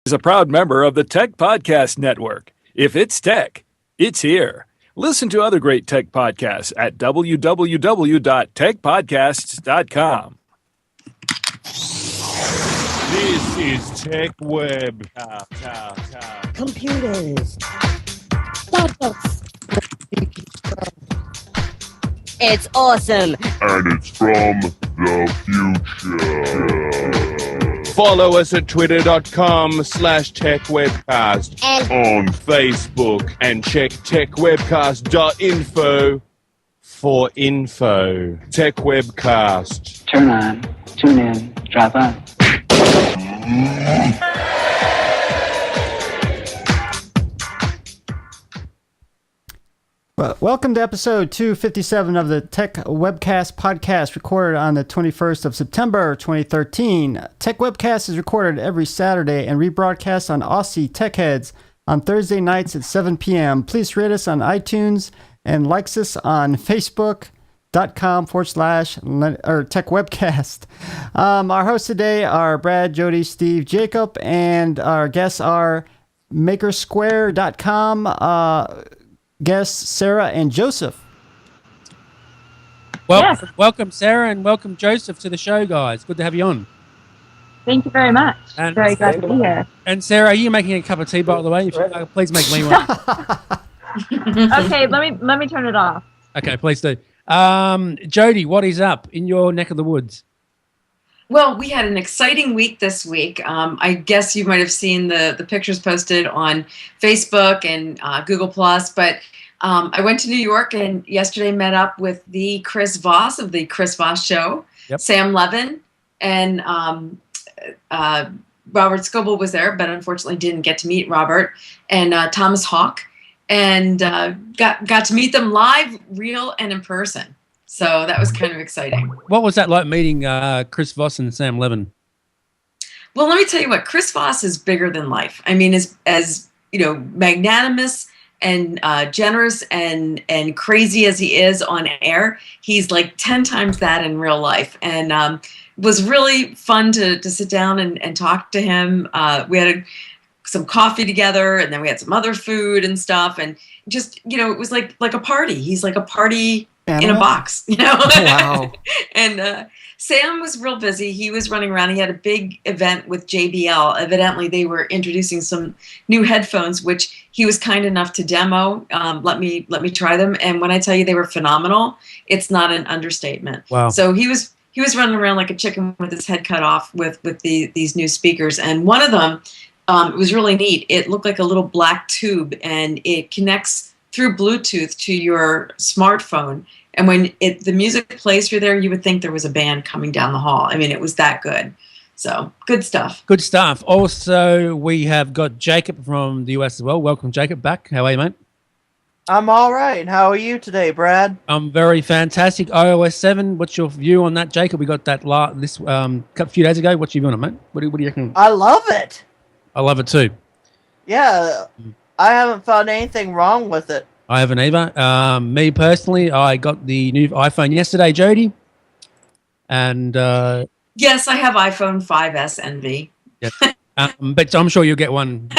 is a proud member of the Tech Podcast Network. If it's tech, it's here. Listen to other great tech podcasts at www.techpodcasts.com. This is Tech Web. Computers. It's awesome. And it's from the future. Follow us at twitter.com/techwebcast And On Facebook and check techwebcast.info for info. Tech Webcast. Turn on, tune in, drop on. Well, welcome to episode 257 of the Tech Webcast podcast, recorded on the 21st of September 2013. Tech Webcast is recorded every Saturday and rebroadcast on Aussie Tech Heads on Thursday nights at 7 p.m. Please rate us on iTunes and like us on Facebook.com/Tech Webcast. Our hosts today are Brad, Jody, Steve, Jacob, and our guests are Makersquare.com guests Sarah and Joseph. Welcome, Sarah, and welcome, Joseph, to the show, guys. Good to have you on. Thank you very much. And very glad to be here. And Sarah, are you making a cup of tea, by the way? If you, please make me one. Okay, let me turn it off. Okay, please do. Jody, what is up in your neck of the woods? Well, we had an exciting week this week. I guess you might have seen the pictures posted on Facebook and Google+, but I went to New York and yesterday met up with the Chris Voss of the Chris Voss Show, Yep. Sam Levin, and Robert Scoble was there, but unfortunately didn't get to meet Robert, and Thomas Hawk, and got to meet them live, real, and in person. So that was kind of exciting. What was that like meeting Chris Voss and Sam Levin? Well, let me tell you what, Chris Voss is bigger than life. I mean, as you know, magnanimous and generous and crazy as he is on air, he's like 10 times that in real life. And it was really fun to sit down and talk to him. We had some coffee together, and then we had some other food and stuff. And just, you know, it was like a party. He's like a party in a box, you know? Wow. And Sam was real busy. He was running around. He had a big event with JBL. Evidently, they were introducing some new headphones, which he was kind enough to demo. Let me try them. And when I tell you they were phenomenal, it's not an understatement. Wow. So he was running around like a chicken with his head cut off with these new speakers. And one of them, it was really neat. It looked like a little black tube, and it connects through Bluetooth to your smartphone. And when the music plays through there, you would think there was a band coming down the hall. I mean, it was that good. So, good stuff. Good stuff. Also, we have got Jacob from the US as well. Welcome, Jacob, back. How are you, mate? I'm all right. How are you today, Brad? I'm very fantastic. iOS 7, what's your view on that, Jacob? We got that a few days ago. What's your view on it, mate? What do you reckon? I love it. I love it too. Yeah, I haven't found anything wrong with it. I haven't either. Me personally, I got the new iPhone yesterday, Jody. And Yes, I have iPhone 5S Envy. yeah. But I'm sure you'll get one.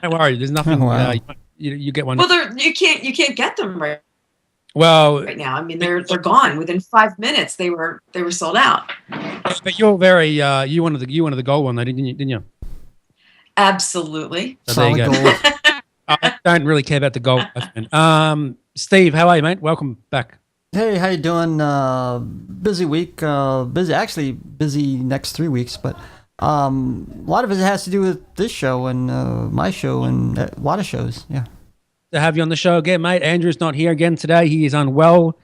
Don't worry, there's nothing. Oh, wow. You get one. Well, you can't get them right now. I mean, they're gone within 5 minutes. They were sold out. But you're very you wanted the gold one though, didn't you? Absolutely. So there you go. Solid gold. I don't really care about the gold. Steve, how are you, mate? Welcome back. Hey, how you doing? Busy week. Busy next 3 weeks, but a lot of it has to do with this show and my show and a lot of shows. Yeah. To have you on the show again, mate. Andrew's not here again today. He is unwell,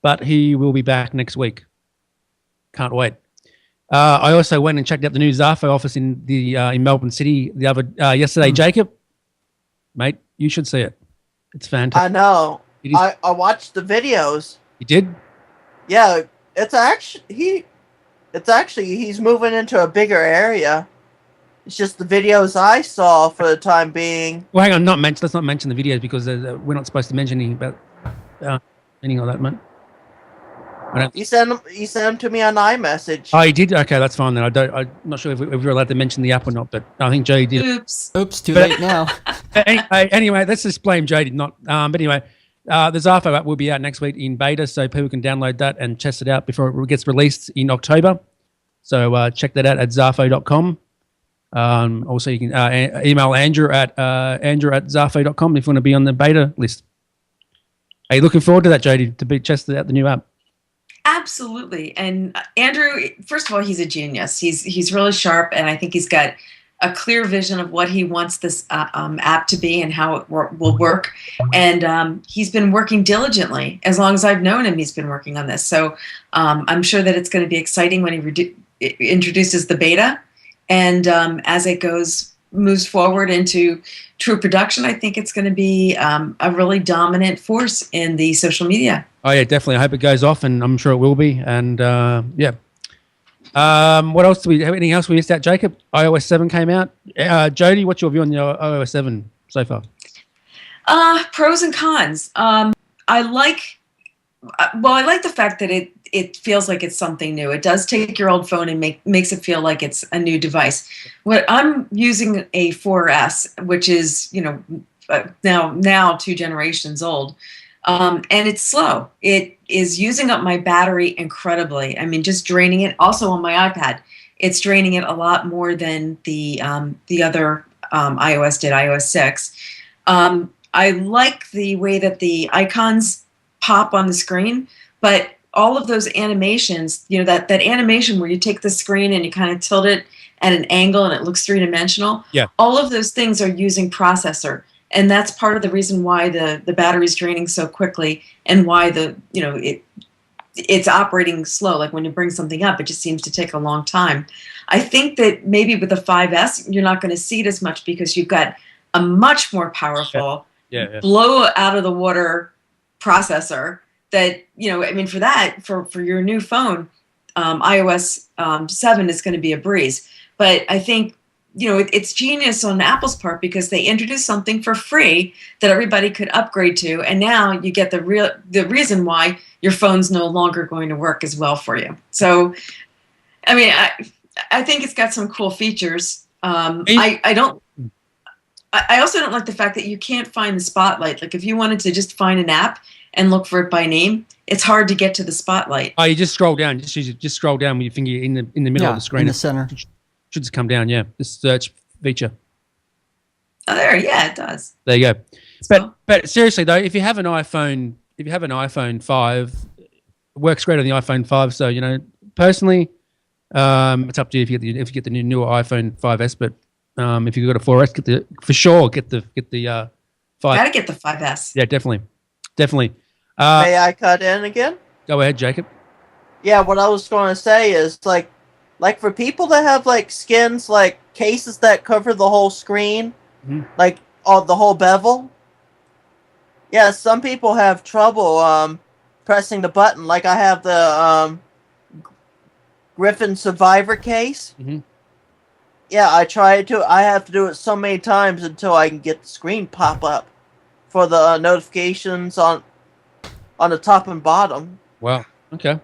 but he will be back next week. Can't wait. I also went and checked out the new Zafo office in Melbourne City yesterday. Jacob, mate, you should see it. It's fantastic. I know. It is- I watched the videos. You did? Yeah, it's actually he's moving into a bigger area. It's just the videos I saw for the time being. Well, hang on. Let's not mention the videos because we're not supposed to mention anything about anything like that, mate. I don't. You sent them to me on iMessage. Oh, you did? Okay, that's fine then. I'm not sure if we're allowed to mention the app or not, but I think Jody did. Oops. Oops, too But- late now. Anyway, let's just blame Jody, not. But anyway, the Zafo app will be out next week in beta, so people can download that and test it out before it gets released in October. So check that out at zafo.com. Also, you can email Andrew at zafo.com if you want to be on the beta list. Are you looking forward to that, Jody, to be tested out the new app? Absolutely. And Andrew, first of all, he's a genius. He's really sharp, and I think he's got a clear vision of what he wants this app to be and how it will work. And he's been working diligently. As long as I've known him, he's been working on this. So I'm sure that it's going to be exciting when he introduces the beta. And as it moves forward into true production, I think it's going to be a really dominant force in the social media. Oh yeah, definitely. I hope it goes off, and I'm sure it will be. And yeah. What else do we have? Anything else we missed out, Jacob? iOS 7 came out. Jody, what's your view on your iOS 7 so far? Pros and cons. I like the fact that it feels like it's something new. It does take your old phone and makes it feel like it's a new device. What I'm using a 4S, which is now 2 generations old, and it's slow. It is using up my battery incredibly. I mean, just draining it. Also on my iPad, it's draining it a lot more than the other iOS did, iOS 6. I like the way that the icons pop on the screen, but all of those animations, that animation where you take the screen and you kind of tilt it at an angle and it looks 3-dimensional. Yeah. All of those things are using processor. And that's part of the reason why the battery's draining so quickly and why it's operating slow. Like when you bring something up, it just seems to take a long time. I think that maybe with the 5S, you're not going to see it as much because you've got a much more powerful blow out of the water processor that, for your new phone, iOS 7 is going to be a breeze. But I think, it's genius on Apple's part because they introduced something for free that everybody could upgrade to. And now you get the reason why your phone's no longer going to work as well for you. So, I think it's got some cool features. I also don't like the fact that you can't find the spotlight. Like if you wanted to just find an app and look for it by name, it's hard to get to the spotlight. Oh, you just scroll down. Just scroll down with your finger in the middle of the screen. In the center. Should just come down, yeah. The search feature. Oh, it does. There you go. But seriously though, if you have an iPhone 5, it works great on the iPhone 5. So personally, it's up to you if you get the newer iPhone 5S. But if you've got a 4S, get the 5. Gotta get the 5S. Yeah, definitely. May I cut in again? Go ahead, Jacob. Yeah, what I was going to say is like for people that have like skins, like cases that cover the whole screen, like the whole bevel. Yeah, some people have trouble pressing the button. Like I have the Griffin Survivor case. Mm-hmm. Yeah, I have to do it so many times until I can get the screen pop up for the notifications on the top and bottom. Wow. Okay.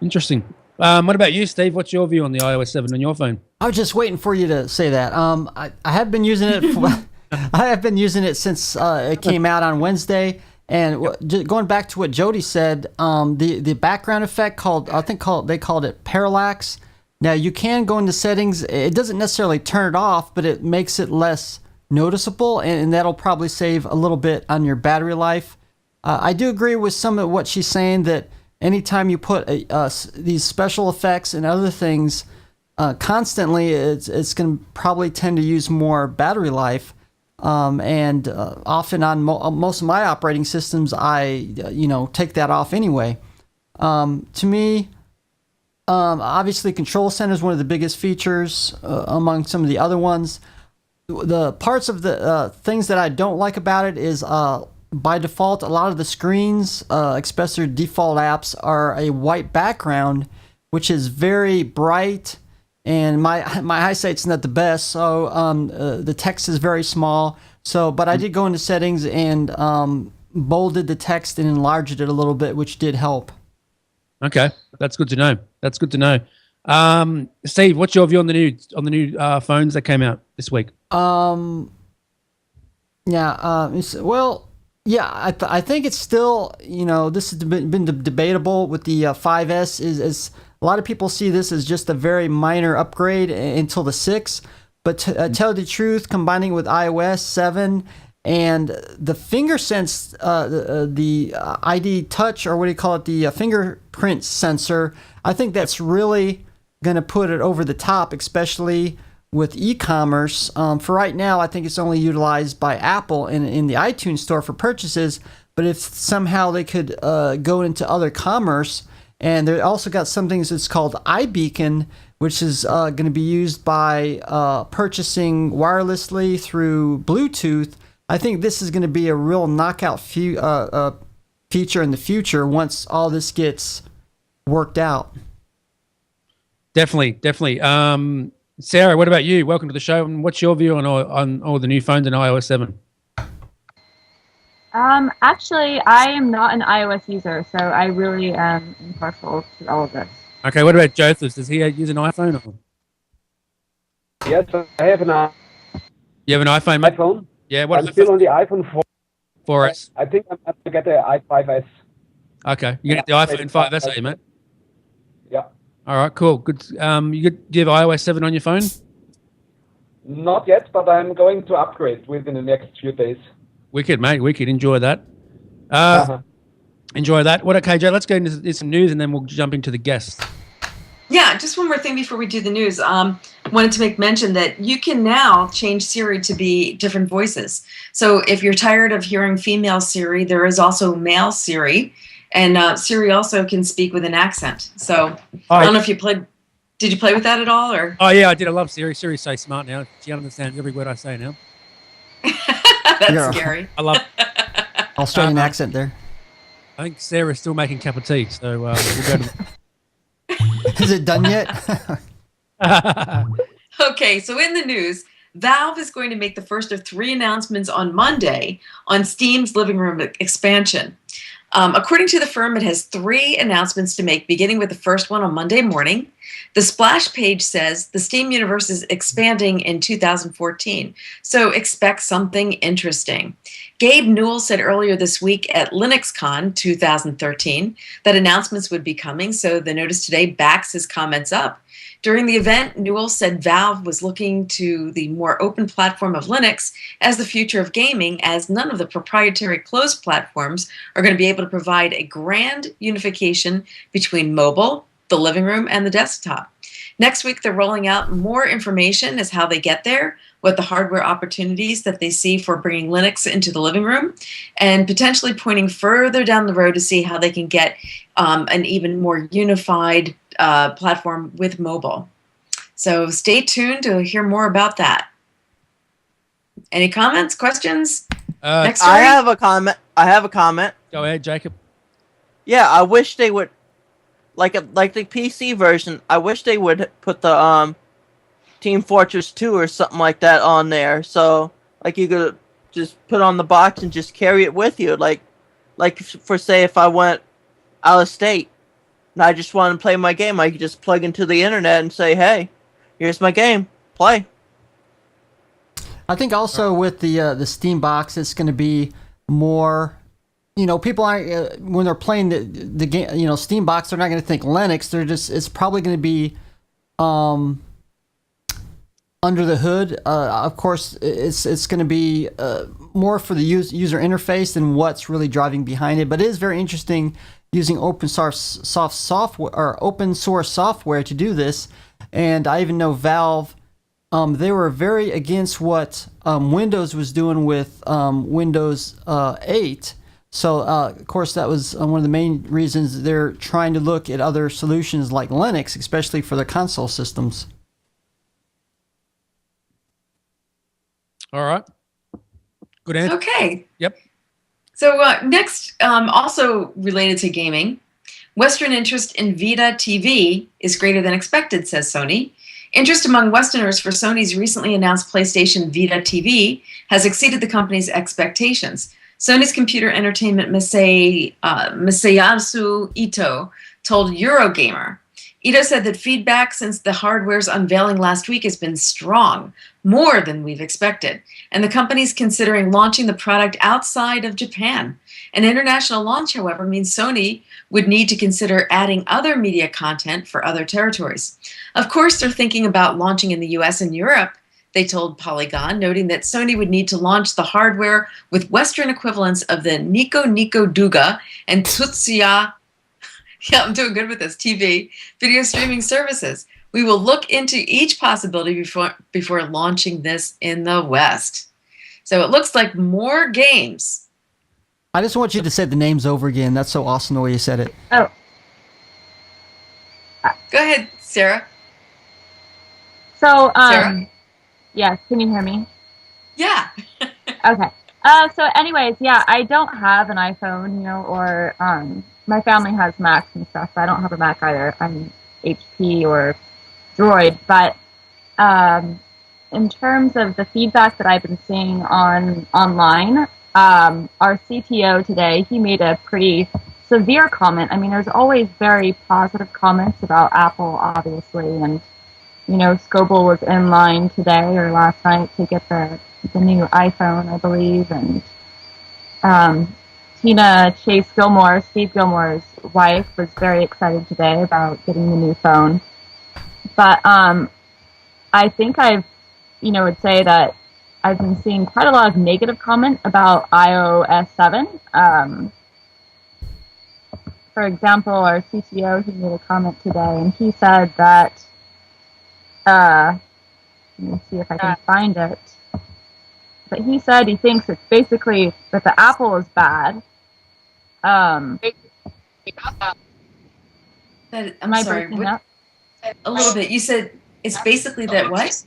Interesting. What about you, Steve? What's your view on the iOS 7 on your phone? I was just waiting for you to say that. I have been using it. I have been using it since it came out on Wednesday. And just going back to what Jody said, the background effect they called it parallax. Now you can go into settings. It doesn't necessarily turn it off, but it makes it less noticeable, and that'll probably save a little bit on your battery life. I do agree with some of what she's saying that anytime you put these special effects and other things constantly, it's going to probably tend to use more battery life. And often on most of my operating systems, I take that off anyway. To me, obviously, Control Center is one of the biggest features among some of the other ones. The parts of the things that I don't like about it is by default, a lot of the screens, especially default apps, are a white background, which is very bright, and my eyesight's not the best, so the text is very small. But I did go into settings and bolded the text and enlarged it a little bit, which did help. Okay, that's good to know. That's good to know. Steve, what's your view on the new phones that came out this week? I think it's still, this has been debatable with the 5S. Is a lot of people see this as just a very minor upgrade until the 6. But to tell the truth, combining with iOS 7 and the FingerSense, the ID Touch, or what do you call it, the fingerprint sensor, I think that's really going to put it over the top, especially with e-commerce. For right now, I think it's only utilized by Apple in the iTunes store for purchases. But if somehow they could go into other commerce, and they also got some things that's called iBeacon, which is going to be used by purchasing wirelessly through Bluetooth. I think this is going to be a real knockout feature in the future once all this gets worked out. Definitely. Sarah, what about you? Welcome to the show. And what's your view on all the new phones in iOS 7? Actually, I am not an iOS user, so I really am impartial to all of this. Okay, what about Joseph? Does he use an iPhone? Or? Yes, I have an iPhone. You have an iPhone, mate? iPhone? Yeah, what? I'm still on the iPhone 4. 4S. I think I'm going to get the i5S. Okay, you're going to get the iPhone 5S, are you, mate? Yeah. All right, cool. Good. Do you have iOS 7 on your phone? Not yet, but I'm going to upgrade within the next few days. Wicked, mate. Wicked. Enjoy that. Enjoy that. What? Okay, Joe, let's go into some news and then we'll jump into the guests. Yeah, just one more thing before we do the news. Wanted to make mention that you can now change Siri to be different voices. So if you're tired of hearing female Siri, there is also male Siri. And Siri also can speak with an accent. So I don't know if you played. Did you play with that at all? Or? Oh, yeah, I did. I love Siri. Siri's so smart now. She understands every word I say now. That's scary. I love Australian accent there. I think Sarah's still making a cup of tea. So we'll go to Is it done yet? Okay, so in the news, Valve is going to make the first of 3 announcements on Monday on Steam's living room expansion. According to the firm, it has 3 announcements to make, beginning with the first one on Monday morning. The splash page says the Steam universe is expanding in 2014, so expect something interesting. Gabe Newell said earlier this week at LinuxCon 2013 that announcements would be coming, so the notice today backs his comments up. During the event, Newell said Valve was looking to the more open platform of Linux as the future of gaming, as none of the proprietary closed platforms are going to be able to provide a grand unification between mobile, the living room, and the desktop. Next week, they're rolling out more information as how they get there, what the hardware opportunities that they see for bringing Linux into the living room, and potentially pointing further down the road to see how they can get an even more unified platform with mobile. So stay tuned to hear more about that. Any comments, questions? Next story? I have a comment. Go ahead, Jacob. Yeah, I wish they would, like the PC version. I wish they would put the Team Fortress 2 or something like that on there. So like you could just put on the box and just carry it with you. Like for say if I went out of state and I just want to play my game, I could just plug into the internet and say, "Hey, here's my game. Play." I think also with the Steam box, it's going to be more. People aren't when they're playing the game. Steam box, they're not going to think Linux. It's probably going to be under the hood. Of course, it's going to be more for the user interface than what's really driving behind it. But it is very interesting using open source software or open source software to do this. And I even know Valve. They were very against what Windows was doing with Windows 8. So, of course, that was one of the main reasons they're trying to look at other solutions like Linux, especially for their console systems. All right. Good answer. Okay. Yep. So next, also related to gaming, Western interest in Vita TV is greater than expected, says Sony. Interest among Westerners for Sony's recently announced PlayStation Vita TV has exceeded the company's expectations. Sony's computer entertainment Masayasu Ito told Eurogamer. Ito said that feedback since the hardware's unveiling last week has been strong, more than we've expected, and the company's considering launching the product outside of Japan. An international launch, however, means Sony would need to consider adding other media content for other territories. Of course, they're thinking about launching in the US and Europe, they told Polygon, noting that Sony would need to launch the hardware with Western equivalents of the Nico Nico Duga and Tutsuya, yeah, I'm doing good with this, TV, video streaming services. We will look into each possibility before launching this in the West. So it looks like more games. I just want you to say the names over again. That's so awesome the way you said it. Oh. Go ahead, Sarah. So, Sarah? yes, can you hear me? Yeah. Okay. So anyways, yeah, I don't have an iPhone, or my family has Macs and stuff, so I don't have a Mac either. I'm HP or Droid, but in terms of the feedback that I've been seeing online, our CTO today, he made a pretty severe comment. I mean, there's always very positive comments about Apple, obviously, and Scoble was in line today or last night to get the new iPhone, I believe, and Tina Chase Gilmore, Steve Gilmore's wife, was very excited today about getting the new phone. But I think would say that I've been seeing quite a lot of negative comment about iOS 7. For example, our CTO, he made a comment today, and he said that, let me see if I can find it, but he said he thinks it's basically that the Apple is bad. I'm sorry, breaking up? A little bit. You said it's basically that what?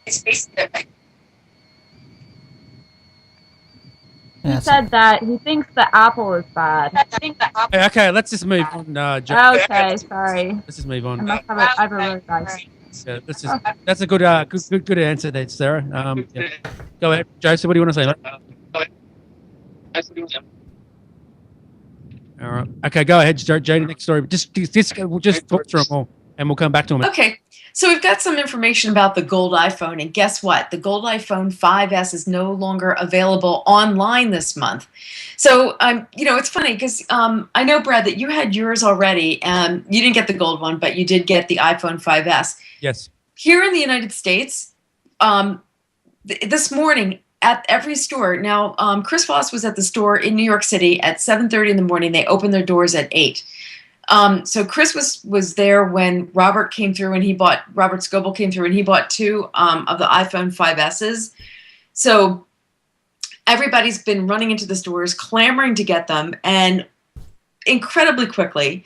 He said that he thinks the Apple is bad. Okay, let's just move on. Okay, sorry. Let's just move on. I must have I have a really bad. Yeah, that's a good answer there, Sarah. Yeah. Go ahead, Joseph. What do you want to say, mate? All right. Okay, go ahead, Jody. Next story. We'll just talk through them all, and we'll come back to them. Okay. So we've got some information about the gold iPhone, and guess what? The gold iPhone 5S is no longer available online this month. So, it's funny because I know, Brad, that you had yours already, and you didn't get the gold one, but you did get the iPhone 5S. Yes. Here in the United States, this morning at every store. Now, Chris Voss was at the store in New York City at 7:30 in the morning. They opened their doors at 8. So Chris was there when Robert Scoble came through and he bought 2 of the iPhone 5Ss. So everybody's been running into the stores, clamoring to get them, and incredibly quickly,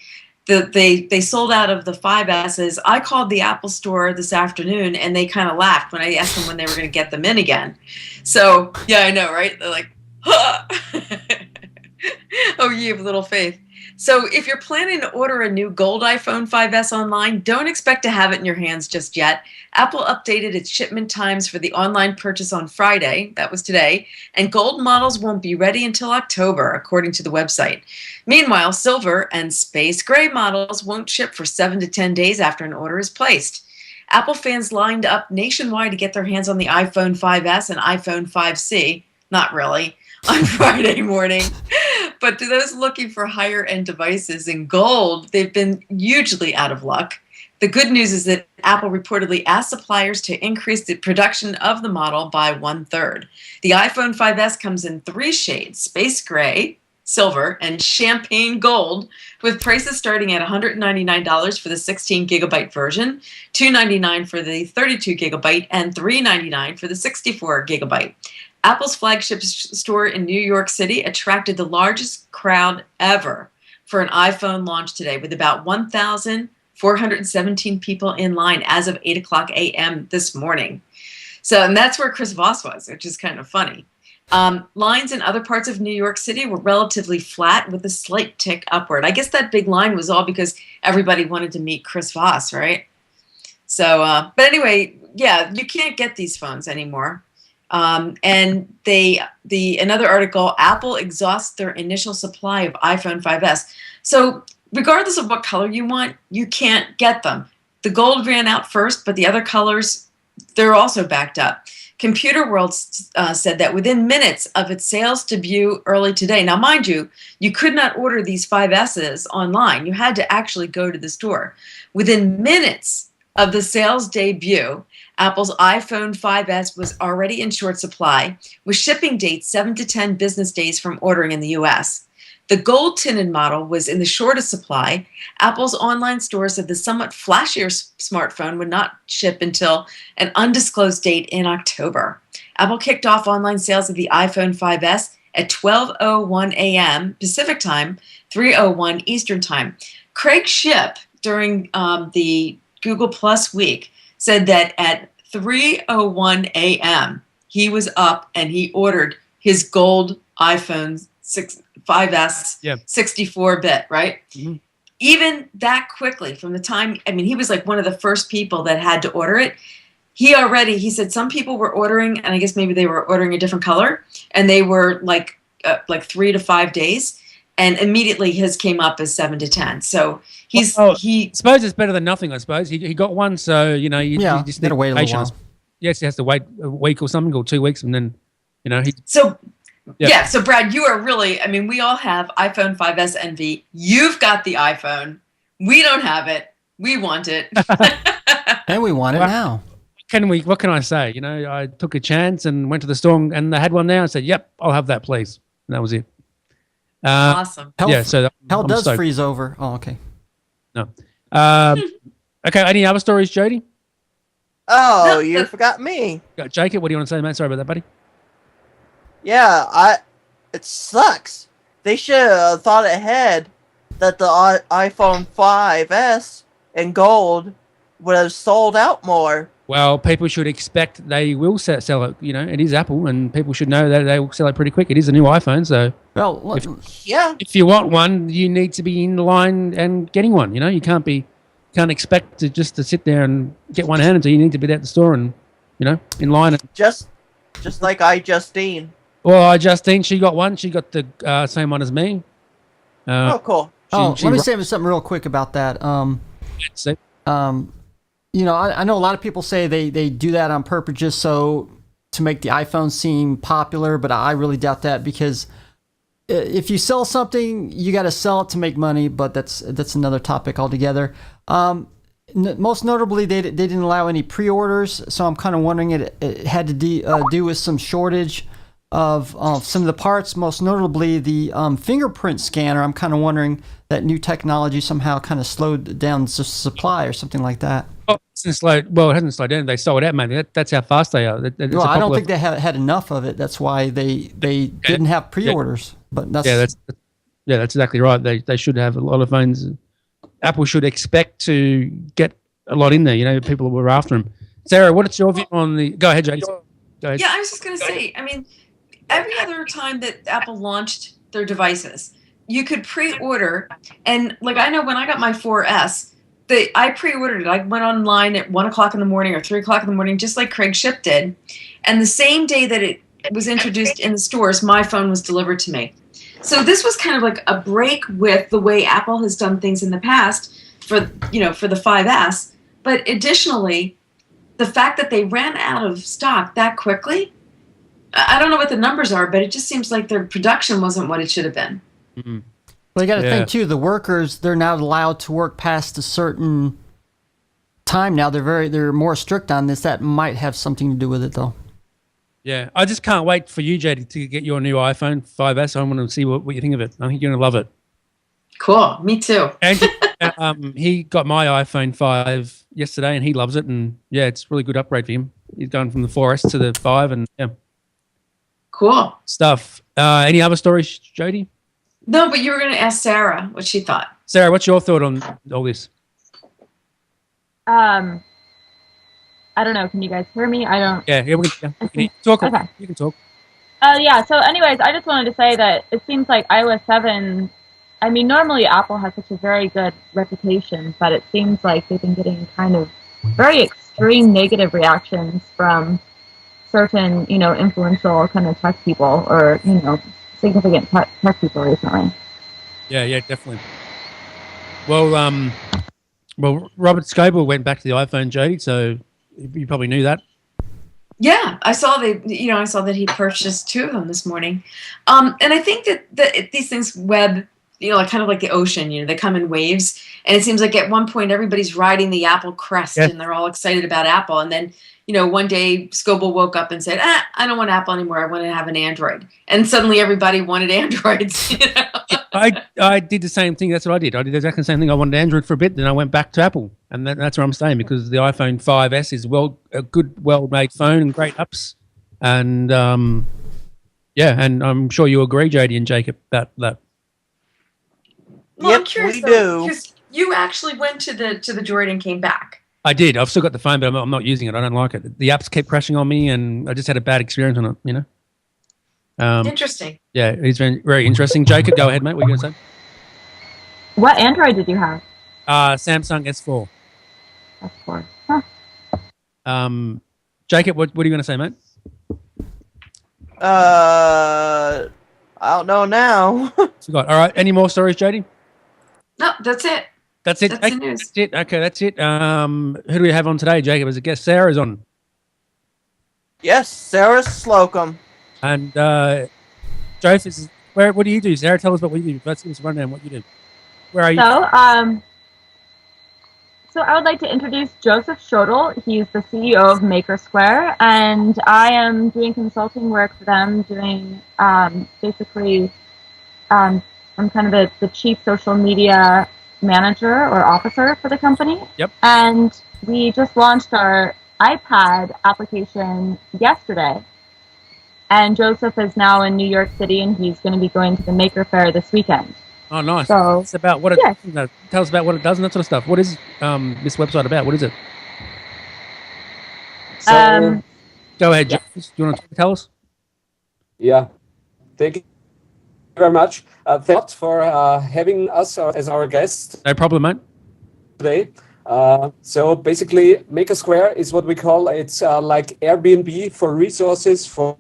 they sold out of the 5Ss. I called the Apple store this afternoon, and they kind of laughed when I asked them when they were going to get them in again. So, yeah, I know, right? They're like, huh. Oh, ye of little faith. So if you're planning to order a new gold iPhone 5S online, don't expect to have it in your hands just yet. Apple updated its shipment times for the online purchase on Friday, that was today, and gold models won't be ready until October, according to the website. Meanwhile, silver and space gray models won't ship for 7 to 10 days after an order is placed. Apple fans lined up nationwide to get their hands on the iPhone 5S and iPhone 5C. Not really. On Friday morning. But to those looking for higher-end devices in gold, they've been hugely out of luck. The good news is that Apple reportedly asked suppliers to increase the production of the model by 1/3. The iPhone 5S comes in 3 shades: space gray, silver, and champagne gold, with prices starting at $199 for the 16-gigabyte version, $299 for the 32-gigabyte, and $399 for the 64-gigabyte. Apple's flagship store in New York City attracted the largest crowd ever for an iPhone launch today, with about 1,417 people in line as of 8 o'clock a.m. this morning. And that's where Chris Voss was, which is kind of funny. Lines in other parts of New York City were relatively flat with a slight tick upward. I guess that big line was all because everybody wanted to meet Chris Voss, right? So, but anyway, yeah, you can't get these phones anymore. And another article, Apple exhausts their initial supply of iPhone 5S. So regardless of what color you want, you can't get them. The gold ran out first, but the other colors, they're also backed up. Computer World said that within minutes of its sales debut early today. Now, mind you, you could not order these 5Ss online. You had to actually go to the store. Within minutes of the sales debut, Apple's iPhone 5S was already in short supply, with shipping dates 7 to 10 business days from ordering in the US. The gold tinted model was in the shortest supply. Apple's online store said the somewhat flashier smartphone would not ship until an undisclosed date in October. Apple kicked off online sales of the iPhone 5S at 12:01 a.m. Pacific Time, 3:01 Eastern Time. Craig Shipp, during the Google Plus week, said that at 3:01 a.m. he was up and he ordered his gold iPhone 5S 64-bit, right? Mm-hmm. Even that quickly from the time, I mean, he was like one of the first people that had to order it. He said some people were ordering, and I guess maybe they were ordering a different color, and they were like 3 to 5 days, and immediately his came up as 7 to 10. So I suppose it's better than nothing. I suppose he got one, so you just need to wait a little while. Yes, he has to wait a week or something, or 2 weeks, and then So Brad, you are really, I mean, we all have iPhone 5S envy. You've got the iPhone. We don't have it. We want it. And we want it now. What can I say? I took a chance and went to the store and they had one there and said, yep, I'll have that, please. And that was it. Awesome. Hell does freeze over. Oh, okay. No. Okay, any other stories, Jody? Oh, you forgot me. Jacob, what do you want to say, man? Sorry about that, buddy. Yeah, it sucks. They should have thought ahead that the iPhone 5S in gold would have sold out more. Well, people should expect they will sell it. It is Apple, and people should know that they will sell it pretty quick. It is a new iPhone, so if you want one, you need to be in line and getting one. You can't expect to just to sit there and get one handed to you. You need to be at the store and in line. And just like iJustine. Well, Justine, she got one. She got the same one as me. Oh, cool. Let me say something real quick about that. I know a lot of people say they do that on purpose just to make the iPhone seem popular, but I really doubt that, because if you sell something, you got to sell it to make money. But that's another topic altogether. Most notably, they didn't allow any pre-orders, so I'm kind of wondering it had to do with some shortage of some of the parts, most notably the fingerprint scanner. I'm kind of wondering that new technology somehow kind of slowed down the supply or something like that. It hasn't slowed down. They sold out, man. That's how fast they are. I don't think they had enough of it. That's why they didn't have pre-orders. But that's exactly right. They should have a lot of phones. Apple should expect to get a lot in there. People were after them. Sarah, what's your view on the? Go ahead, Jay. Go ahead. Yeah, I was just going to say. I mean, every other time that Apple launched their devices, you could pre-order, and I know when I got my 4S, I pre-ordered it. I went online at 1 o'clock in the morning or 3 o'clock in the morning, just like Craig Shipp did. And the same day that it was introduced in the stores, my phone was delivered to me. So this was kind of like a break with the way Apple has done things in the past for the 5S. But additionally, the fact that they ran out of stock that quickly, I don't know what the numbers are, but it just seems like their production wasn't what it should have been. Mm-hmm. Well, you got to think too. The workers, they're not allowed to work past a certain time now. They're more strict on this. That might have something to do with it, though. Yeah, I just can't wait for you, JD, to get your new iPhone 5S. I want to see what you think of it. I think you're going to love it. Cool, me too. And he got my iPhone 5 yesterday, and he loves it. And yeah, it's a really good upgrade for him. He's going from the 4S to the 5, and yeah. Cool stuff. Any other stories, Jody? No, but you were going to ask Sarah what she thought. Sarah, what's your thought on all this? I don't know. Can you guys hear me? I don't. Yeah, we can talk. Okay. You can talk. Yeah. So, anyways, I just wanted to say that it seems like iOS 7. I mean, normally Apple has such a very good reputation, but it seems like they've been getting kind of very extreme negative reactions from certain, influential kind of tech people or, significant tech people recently. Yeah, definitely. Well, Robert Scoble went back to the iPhone, Jody, so you probably knew that. Yeah, I saw that he purchased 2 of them this morning, and I think that these things web, like kind of like the ocean, they come in waves, and it seems like at one point everybody's riding the Apple crest, and they're all excited about Apple, and then one day Scoble woke up and said, I don't want Apple anymore. I want to have an Android, and suddenly everybody wanted Androids. I did the same thing. That's what I did. I did exactly the same thing. I wanted Android for a bit, then I went back to Apple, and that's where I'm staying because the iPhone 5S is a good, well-made phone and great apps, and and I'm sure you agree, JD and Jacob, about that. Well, Yep, I'm curious we though, do. because you actually went to the Droid and came back. I did. I've still got the phone, but I'm not using it. I don't like it. The apps kept crashing on me, and I just had a bad experience on it. Interesting. Yeah, it's very, very interesting. Jacob, go ahead, mate. What are you going to say? What Android did you have? Samsung S4. S4. Huh. Jacob, what are you going to say, mate? I don't know now. All right. Any more stories, JD? No, that's it. That's it. That's Okay, the news. that's it. Okay, that's it. Who do we have on today, Jacob? As a guest, Sarah's on. Yes, Sarah Slocum. And Joseph is where? What do you do, Sarah? Tell us what you do. Let's give us a rundown. What you do. Where are you? So I would like to introduce Joseph Schodel. He's the CEO of Maker Square, and I am doing consulting work for them, doing basically, I'm kind of the chief social media manager or officer for the company. Yep. And we just launched our iPad application yesterday. And Joseph is now in New York City, and he's going to be going to the Maker Faire this weekend. Oh, nice. So, it's about what it tell us about what it does and that sort of stuff. What is this website about? What is it? So, Go ahead, James. Do you want to tell us? yeah, thank you very much. Thanks for having us as our guest No problem, mate. today. So basically, Maker Square is what we call it's like Airbnb for resources for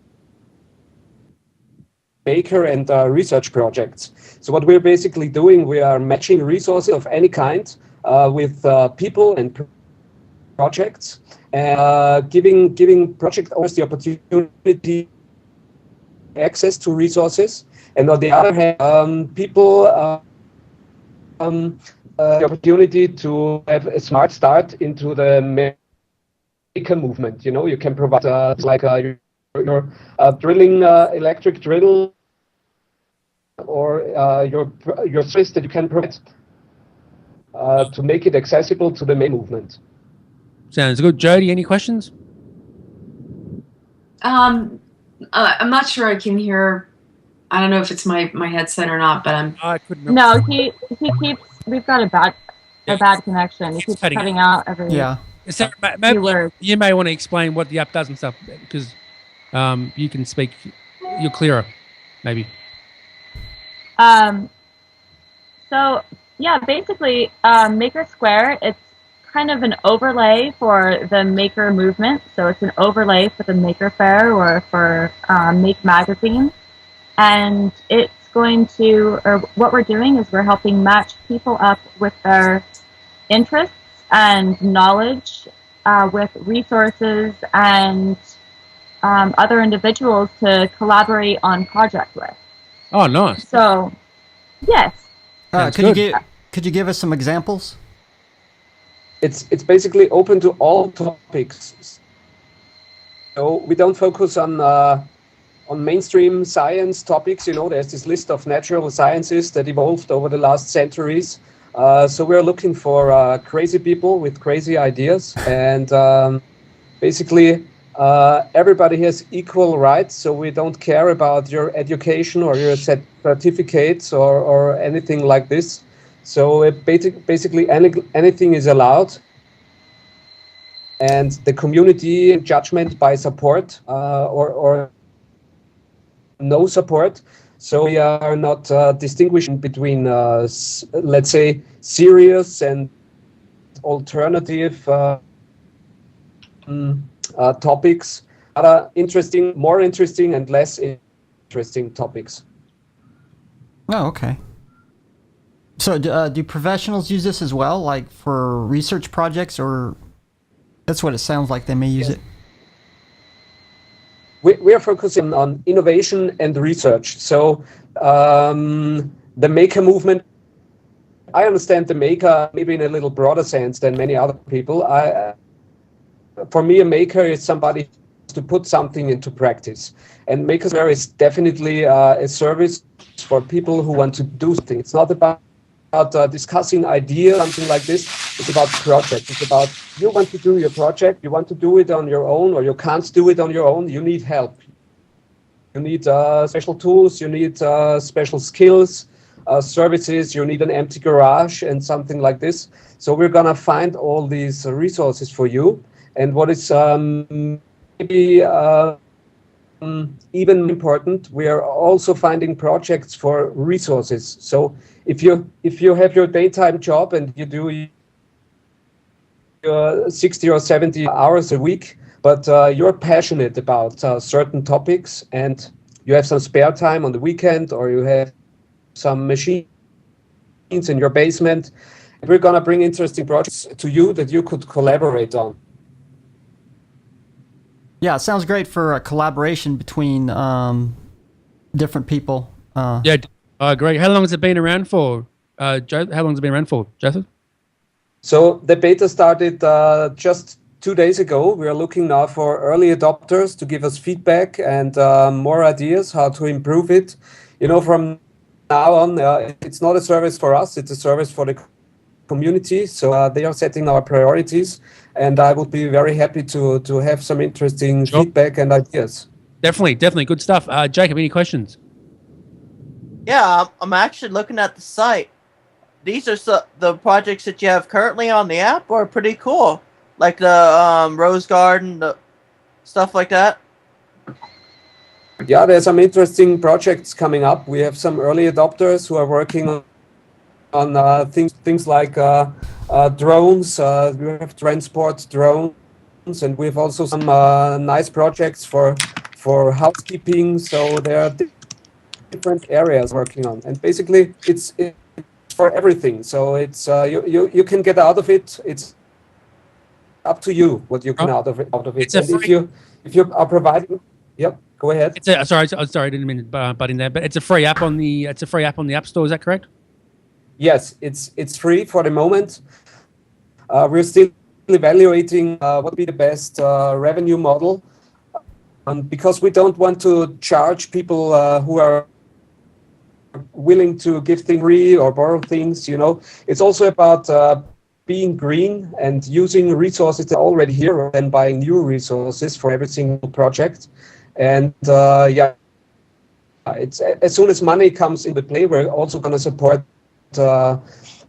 maker and research projects. So what we're basically doing, we are matching resources of any kind with people and projects, and giving project owners the opportunity access to resources, and on the other hand, people the opportunity to have a smart start into the maker movement. You can provide your drilling electric drill or your service that you can provide to make it accessible to the main movement. Sounds good. Jody, any questions? I'm not sure I can hear. I don't know if it's my headset or not, but I couldn't. No, he keeps. We've got a bad connection. He keeps cutting out every. Yeah. So, maybe you may want to explain what the app does and stuff because you can speak. You're clearer, maybe. So yeah, basically, Maker Square. It's kind of an overlay for the maker movement. So it's an overlay for the Maker Faire or for Make Magazine, and it's going to, or what we're doing is we're helping match people up with their interests and knowledge with resources and other individuals to collaborate on projects with. Oh, nice. So, yes. Could you give us some examples? It's basically open to all topics. So we don't focus on mainstream science topics. There's this list of natural sciences that evolved over the last centuries. So we're looking for crazy people with crazy ideas, and basically everybody has equal rights. So we don't care about your education or your certificates or anything like this. So basically anything is allowed, and the community judgment by support or no support. So we are not distinguishing between, let's say, serious and alternative topics, more interesting and less interesting topics. Oh, okay. So do professionals use this as well, like for research projects, or that's what it sounds like they may use it? We are focusing on innovation and research. So the maker movement, I understand the maker maybe in a little broader sense than many other people. For me, a maker is somebody to put something into practice. And Makersquare is definitely a service for people who want to do something. It's not about discussing ideas, something like this. It's about project. It's about you want to do your project, you want to do it on your own, or you can't do it on your own. You need help. You need special tools. You need special skills, services. You need an empty garage and something like this. So we're gonna find all these resources for you. And what is maybe even important, we are also finding projects for resources. So if you have your daytime job and you do 60 or 70 hours a week, but you're passionate about certain topics and you have some spare time on the weekend, or you have some machines in your basement, we're going to bring interesting projects to you that you could collaborate on. Yeah, it sounds great for a collaboration between different people. Yeah, I agree. How long has it been around for, Joe? How long has it been around for, Joseph? So the beta started just 2 days ago. We are looking now for early adopters to give us feedback and more ideas how to improve it. You know, from now on, it's not a service for us, it's a service for the community. So they are setting our priorities, and I would be very happy to have some interesting feedback and ideas. Definitely. Good stuff. Jacob, any questions? Yeah, I'm actually looking at the site. These are the projects that you have currently on the app are pretty cool. Like the Rose Garden, the stuff like that. Yeah, there's some interesting projects coming up. We have some early adopters who are working on things like drones. We have transport drones, and we have also some nice projects for housekeeping. So there are different areas working on, and basically it's for everything. So it's you can get out of it. It's up to you what you can out of it. It's and if you are providing, yep. Go ahead. Sorry, I didn't mean to butt in there, but it's a free app on the App Store. Is that correct? Yes, it's free for the moment. We're still evaluating what would be the best revenue model, because we don't want to charge people who are willing to give things free or borrow things. You know, it's also about being green and using resources that are already here rather than buying new resources for every single project. And it's as soon as money comes into play, we're also going to support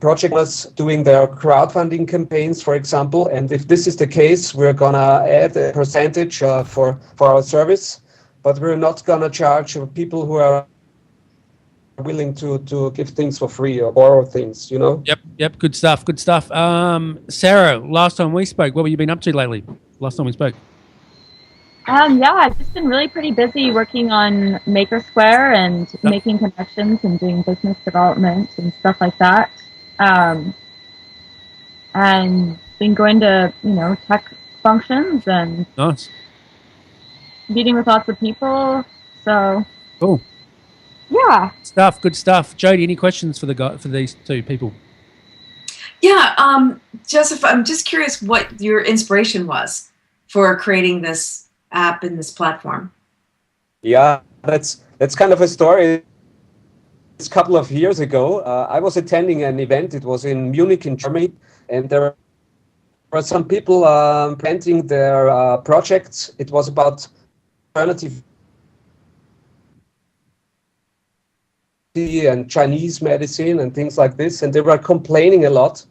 projects doing their crowdfunding campaigns, for example. And if this is the case, we're going to add a percentage for our service, but we're not going to charge people who are willing to give things for free or borrow things, you know? Yep. Good stuff. Sarah, last time we spoke, what have you been up to lately? Last time we spoke. Yeah, I've just been really pretty busy working on Makersquare and making connections and doing business development and stuff like that. And been going to, tech functions and nice. Meeting with lots of people. So cool. Yeah. Good stuff. Jody, any questions for these two people? Yeah, Joseph, I'm just curious what your inspiration was for creating this app and this platform. Yeah, that's kind of a story. It's a couple of years ago. I was attending an event. It was in Munich in Germany, and there were some people presenting their projects. It was about alternative and Chinese medicine and things like this, and they were complaining a lot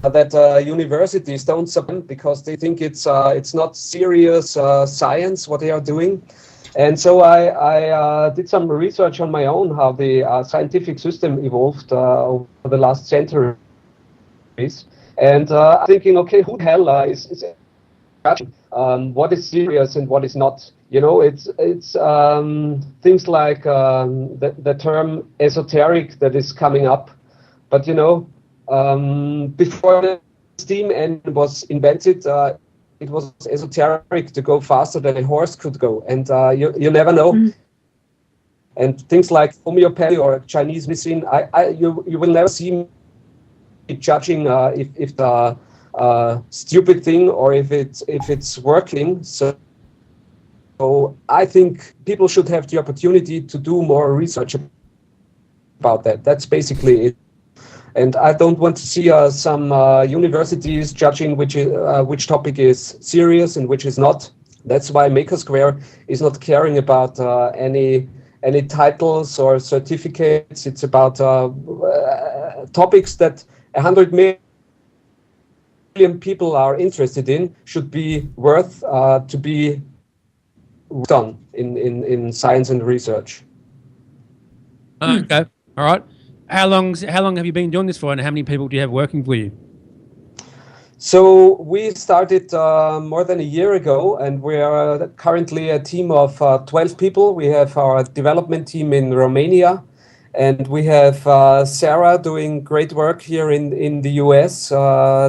that universities don't support because they think it's not serious science what they are doing. And so I did some research on my own how the scientific system evolved over the last centuries, and thinking, okay, who the hell is what is serious and what is not? You know, it's things like the term esoteric that is coming up. But before the steam engine was invented, it was esoteric to go faster than a horse could go, and you never know. Mm-hmm. And things like homeopathy or Chinese medicine, you will never see me judging if the stupid thing or if it's working. So I think people should have the opportunity to do more research about that. That's basically it. And I don't want to see some universities judging which topic is serious and which is not. That's why Maker Square is not caring about any titles or certificates. It's about topics that 100 million people are interested in, should be worth to be done in science and research. Okay, all right. How long have you been doing this for, and how many people do you have working for you? So we started more than a year ago, and we are currently a team of 12 people. We have our development team in Romania, and we have Sarah doing great work here in the US,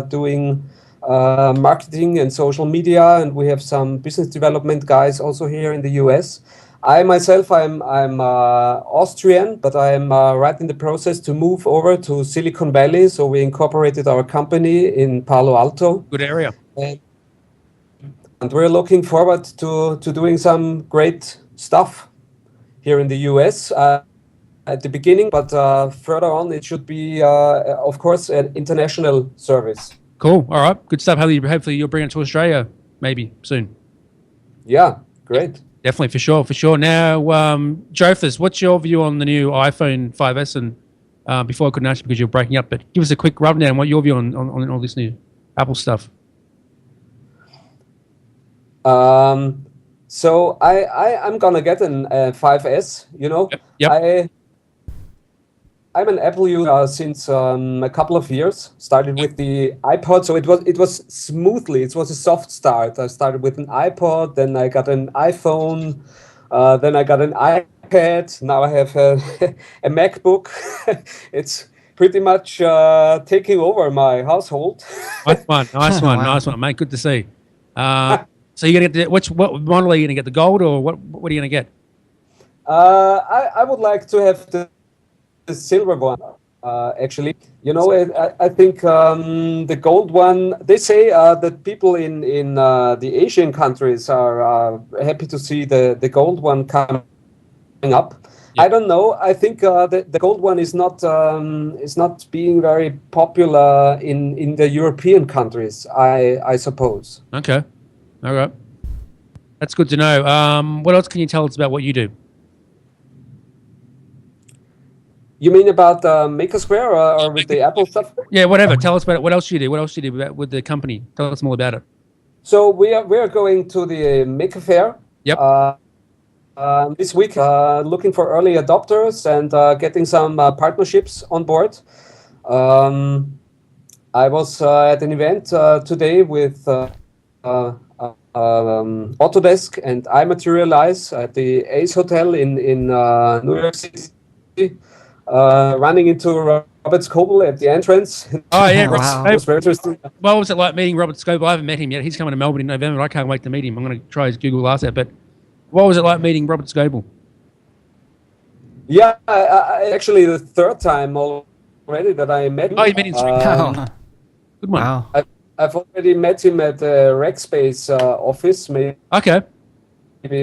doing marketing and social media, and we have some business development guys also here in the US. I myself, I'm Austrian, but I'm right in the process to move over to Silicon Valley. So we incorporated our company in Palo Alto. Good area. And we're looking forward to doing some great stuff here in the US at the beginning, but further on it should be, of course, an international service. Cool. All right. Good stuff. Hopefully you'll bring it to Australia maybe soon. Yeah, great. Definitely, for sure. Now, Jofus, what's your view on the new iPhone 5S? And before I couldn't ask you because you're breaking up, but give us a quick rundown. What your view on all this new Apple stuff? So I'm gonna get an 5S. Yep. I'm an Apple user since a couple of years. Started with the iPod, so it was smoothly. It was a soft start. I started with an iPod, then I got an iPhone, then I got an iPad. Now I have a MacBook. It's pretty much taking over my household. Nice one, mate. Good to see. So you're gonna get what model are you gonna get? The gold or what are you gonna get? I would like to have the silver one, actually. I think the gold one, they say that people in the Asian countries are happy to see the gold one coming up. Yeah. I don't know. I think the gold one is not being very popular in the European countries, I suppose. Okay. All right. That's good to know. What else can you tell us about what you do? You mean about Maker Square or with the Apple stuff? Yeah, whatever. Tell us about it. What else do you do? What else do you do with the company? Tell us more about it. So we are going to the Maker Faire. Yep. This week, looking for early adopters and getting some partnerships on board. I was at an event today with Autodesk and iMaterialize at the Ace Hotel in New York City. Running into Robert Scoble at the entrance. Oh, yeah. Wow. It was very interesting. What was it like meeting Robert Scoble? I haven't met him yet. He's coming to Melbourne in November. I can't wait to meet him. I'm going to try his Google Glass out. But what was it like meeting Robert Scoble? Yeah, I actually the third time already that I met him. Oh, you met him. Good one. Wow. I've already met him at the Rackspace office, maybe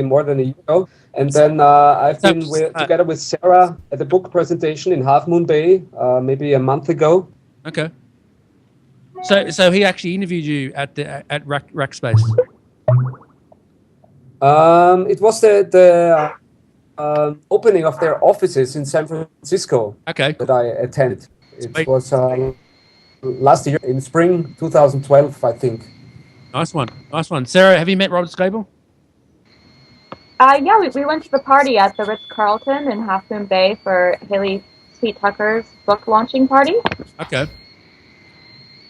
more than a year ago. And then I've been together with Sarah at the book presentation in Half Moon Bay maybe a month ago. Okay. So he actually interviewed you at Rackspace. It was the opening of their offices in San Francisco. Okay. That I attended. It was last year in spring 2012, I think. Nice one. Sarah, have you met Robert Scoble? Yeah, we went to the party at the Ritz-Carlton in Half Moon Bay for Haley Sweet Tucker's book launching party. Okay.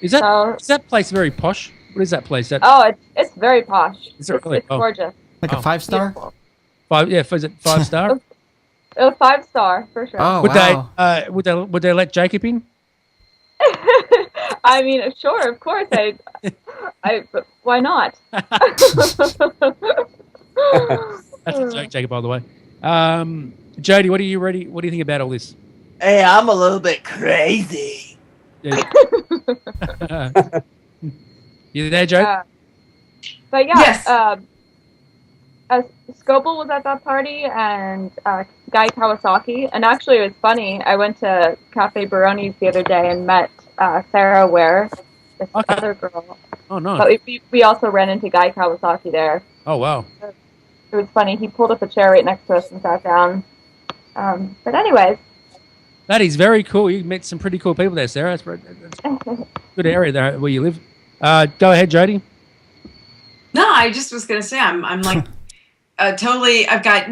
Is that place very posh? What is that place? It's very posh. Is it really? It's gorgeous. Like a 5-star? Beautiful. Is it 5-star? It was 5-star for sure. Oh, would wow. would they let Jacob in? I mean, sure, of course. But why not? That's a joke, Jacob, by the way. Jody, what do you think about all this? Hey, I'm a little bit crazy. Yeah. You there, Joe? But yeah, Yes. Scoble was at that party, and Guy Kawasaki. And actually, it was funny. I went to Cafe Baroni's the other day and met Sarah Ware, this other girl. Oh, no. But we also ran into Guy Kawasaki there. Oh, wow. It was funny. He pulled up a chair right next to us and sat down. But anyways. That is very cool. You met some pretty cool people there, Sarah. That's a good area there where you live. Go ahead, Jody. No, I just was gonna say I'm like totally. I've got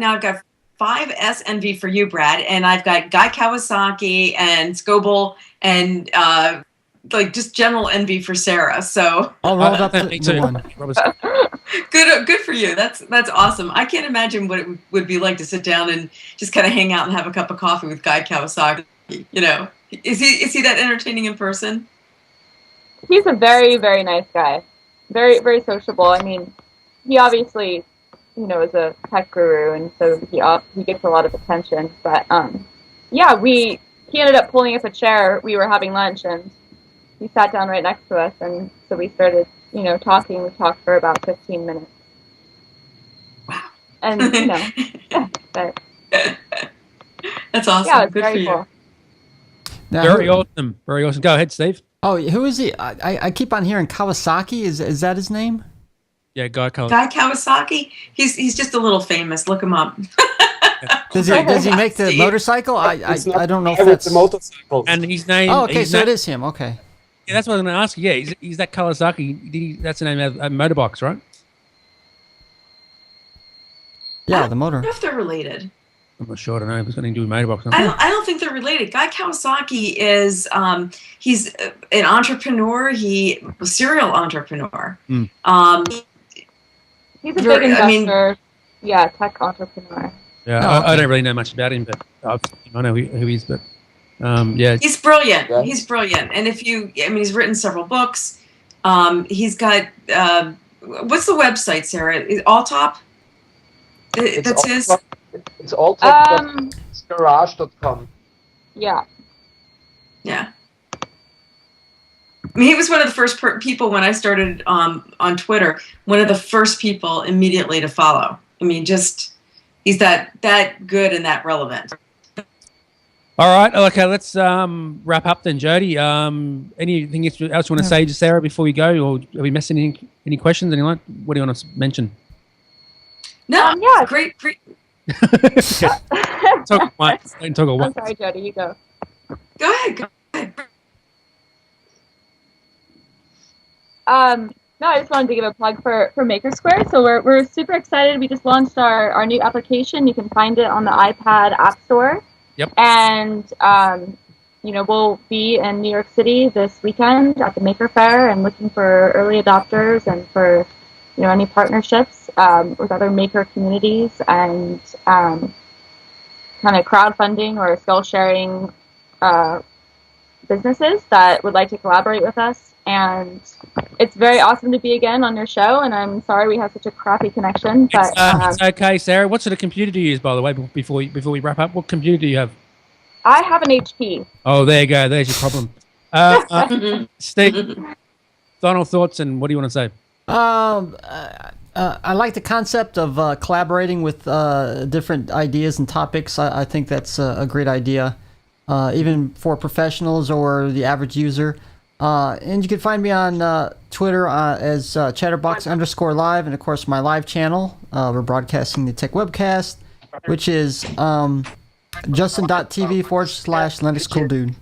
5S envy for you, Brad, and I've got Guy Kawasaki and Scoble and like just general envy for Sarah. So All rolled up into one. good for you. That's awesome. I can't imagine what it would be like to sit down and just kind of hang out and have a cup of coffee with Guy Kawasaki. You know, is he that entertaining in person? He's a very, very nice guy. Very, very sociable. I mean, he obviously, is a tech guru, and so he gets a lot of attention. But yeah, he ended up pulling up a chair. We were having lunch, and he sat down right next to us, and so we started, talking. We talked for about 15 minutes. Wow. And but that's awesome. yeah, it's good very for you. cool. Now, Very awesome. Very awesome. Go ahead, Steve. Oh, who is he? I keep on hearing Kawasaki. Is that his name? Yeah, Guy Kawasaki. Guy Kawasaki. He's just a little famous. Look him up. Does he make the motorcycle? I don't know if With that's the motorcycles. And his name. Oh, okay, his so name- it is him. Okay. Yeah, that's what I'm going to ask you. Yeah, he's that Kawasaki. That's the name of Motorbox, right? Yeah, the motor. I don't know if they're related. I'm not sure. I don't know if it's anything to do with Motorbox. I don't think they're related. Guy Kawasaki is he's an entrepreneur. He a serial entrepreneur. Mm. He's a big investor. Yeah, tech entrepreneur. Yeah, I don't really know much about him, but I know who he is. But yeah, He's brilliant. Yeah. He's brilliant. And he's written several books. He's got what's the website, Sarah? Is Alltop? That's his. It's alltop.garage.com. Yeah. Yeah. I mean, he was one of the first people when I started on Twitter. One of the first people immediately to follow. I mean, he's that good and that relevant. all right. Okay, let's wrap up then, Jody. Anything else you want to say to Sarah before we go, or are we missing any questions? What do you want to mention? No, yeah. great. Talk at once. Don't talk at I'm once. sorry, Jody, you go. Go ahead. No, I just wanted to give a plug for Maker Square. So we're super excited. We just launched our new application. You can find it on the iPad App Store. Yep. And we'll be in New York City this weekend at the Maker Faire and looking for early adopters and for any partnerships with other maker communities and kind of crowdfunding or skill sharing businesses that would like to collaborate with us. And it's very awesome to be again on your show. And I'm sorry we have such a crappy connection, but It's okay, Sarah. What sort of computer do you use, by the way? Before we wrap up, what computer do you have? I have an HP. Oh, there you go. There's your problem. Steve, final thoughts, and what do you want to say? I like the concept of collaborating with different ideas and topics. I think that's a great idea, even for professionals or the average user. And you can find me on Twitter as Chatterbox_live, and of course my live channel. We're broadcasting the Tech Webcast, which is justin.tv/LinuxCoolDude.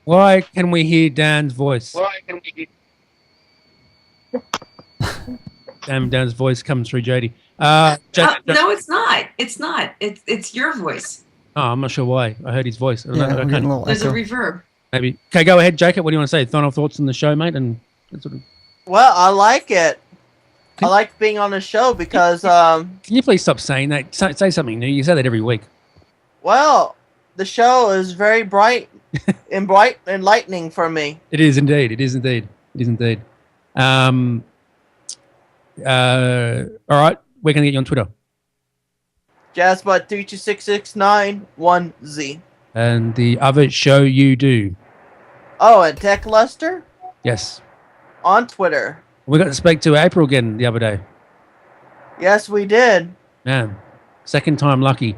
Why can we hear Dan's voice? Dan's voice comes through Jody. No, it's not. It's not. It's your voice. Oh, I'm not sure why. I heard his voice. Yeah, we're getting a little There's a echo. reverb. Maybe. Okay, go ahead, Jacob. What do you want to say? Final thoughts on the show, mate? And that sort of... Well, I like it. I like being on the show because Can you please stop saying that? Say something new. You say that every week. well, the show is very bright and enlightening for me. It is indeed. It is indeed. It is indeed. All right. Where can I get you on Twitter? Jazzbot326691Z. And the other show you do? Oh, at Tech Luster Yes. on Twitter. We got to speak to April again the other day. Yes, we did. Man, second time lucky. You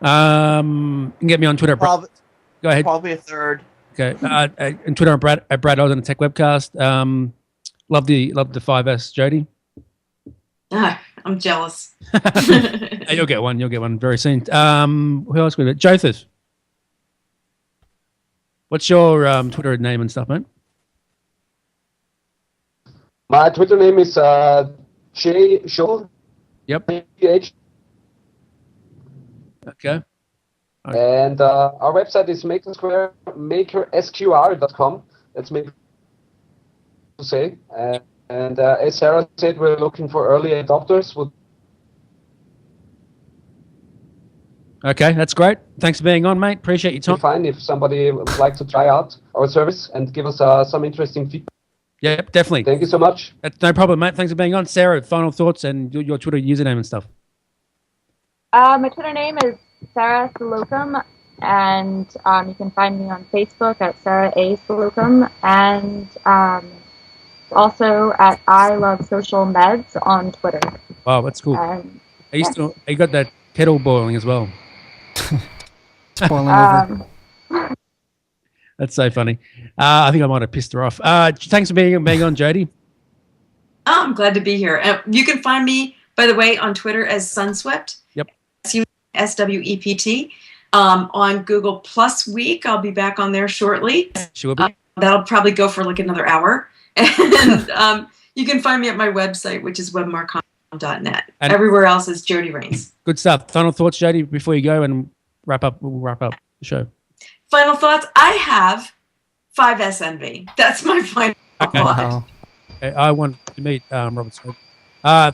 can get me on Twitter. Probably, Go ahead. probably a third. Okay. And Twitter at Brad Oz on the Tech Webcast. Love the 5S, Jody. Ah, I'm jealous. Hey, you'll get one. You'll get one very soon. Who else we got? Jothas. What's your Twitter name and stuff, mate? My Twitter name is Jay Shaw. Yep. PH. Okay. And our website is makersqr.com. That's me to say. And as Sarah said, we're looking for early adopters. Okay, that's great. Thanks for being on, mate. Appreciate your time. Fine if somebody would like to try out our service and give us some interesting feedback. Yep, definitely. Thank you so much. That's no problem, mate. Thanks for being on. Sarah, final thoughts and your Twitter username and stuff. My Twitter name is Sarah Slocum, and you can find me on Facebook at Sarah A. Slocum, and also at I Love Social Meds on Twitter. Wow, that's cool. You got that kettle boiling as well. It's boiling over. That's so funny. I think I might have pissed her off. Thanks for being on, Jody. Oh, I'm glad to be here. You can find me, by the way, on Twitter as Sunswept. Yep. SWEPT. On Google Plus Week, I'll be back on there shortly. She will be. That'll probably go for like another hour. And you can find me at my website, which is webmarcom.net. And everywhere else is Jody Raines. Good stuff. Final thoughts, Jody, before you go and wrap up. We'll wrap up the show. Final thoughts. I have 5SNV. That's my final thought. Okay, I want to meet Robert Scott.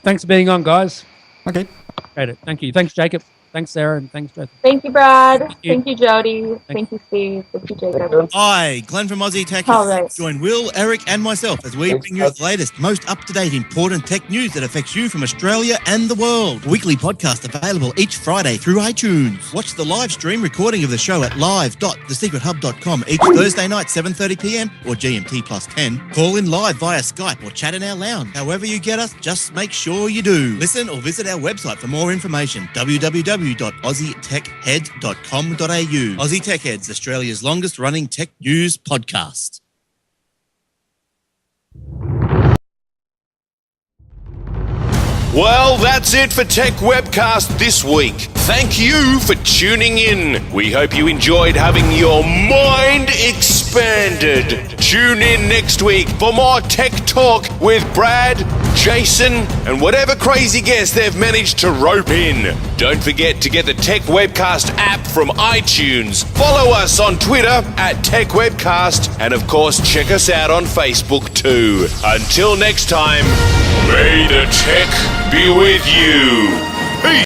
Thanks for being on, guys. Okay. Great. Thank you. Thanks, Jacob. Thanks, Sarah, and thanks, Beth. Thank you, Brad. Thank you, Jody. Thank you, Steve. Thank you, Jacob. Hi, Glenn from Aussie Tech. All right. Join Will, Eric, and myself as we bring you the latest, most up-to-date, important tech news that affects you from Australia and the world. Weekly podcast available each Friday through iTunes. Watch the live stream recording of the show at live.thesecrethub.com each Thursday night, 7:30 p.m. or GMT plus 10. Call in live via Skype or chat in our lounge. However you get us, just make sure you do. Listen or visit our website for more information, www.aussietechhead.com.au. Aussie Tech Heads, Australia's longest running tech news podcast. Well, that's it for Tech Webcast this week. Thank you for tuning in. We hope you enjoyed having your mind expanded. Tune in next week for more tech talk with Brad, Jason, and whatever crazy guest they've managed to rope in. Don't forget to get the Tech Webcast app from iTunes. Follow us on Twitter at Tech Webcast, and of course check us out on Facebook too. Until next time, may the tech be with you. Peace.